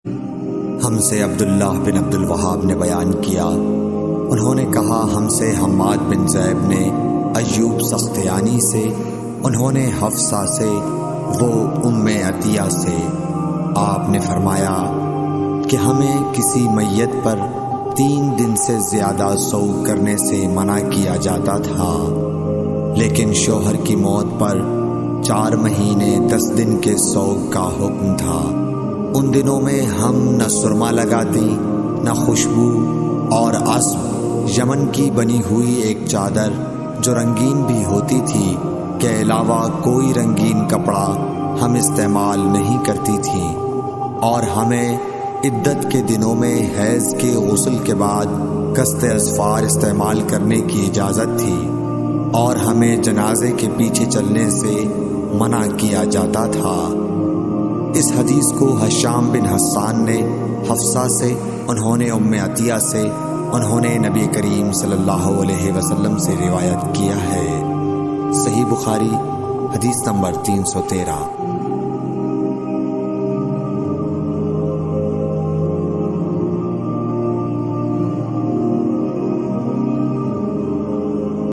ہم سے عبداللہ بن عبد الوہاب نے بیان کیا، انہوں نے کہا ہم سے حماد بن زیب نے ایوب سختیانی سے، انہوں نے حفصہ سے، وہ ام عطیہ سے۔ آپ نے فرمایا کہ ہمیں کسی میت پر 3 دن سے زیادہ سوگ کرنے سے منع کیا جاتا تھا، لیکن شوہر کی موت پر 4 مہینے 10 دن کے سوگ کا حکم تھا۔ ان دنوں میں ہم نہ سرما لگاتی، نہ خوشبو، اور اسب یمن کی بنی ہوئی ایک چادر جو رنگین بھی ہوتی تھی کے علاوہ کوئی رنگین کپڑا ہم استعمال نہیں کرتی تھیں، اور ہمیں عدت کے دنوں میں حیض کے غسل کے بعد قصد اظفار استعمال کرنے کی اجازت تھی، اور ہمیں جنازے کے پیچھے چلنے سے منع کیا جاتا تھا۔ اس حدیث کو ہشام بن حسان نے حفصہ سے، انہوں نے ام عطیہ سے، انہوں نے نبی کریم صلی اللہ علیہ وسلم سے روایت کیا ہے۔ صحیح بخاری حدیث نمبر 313۔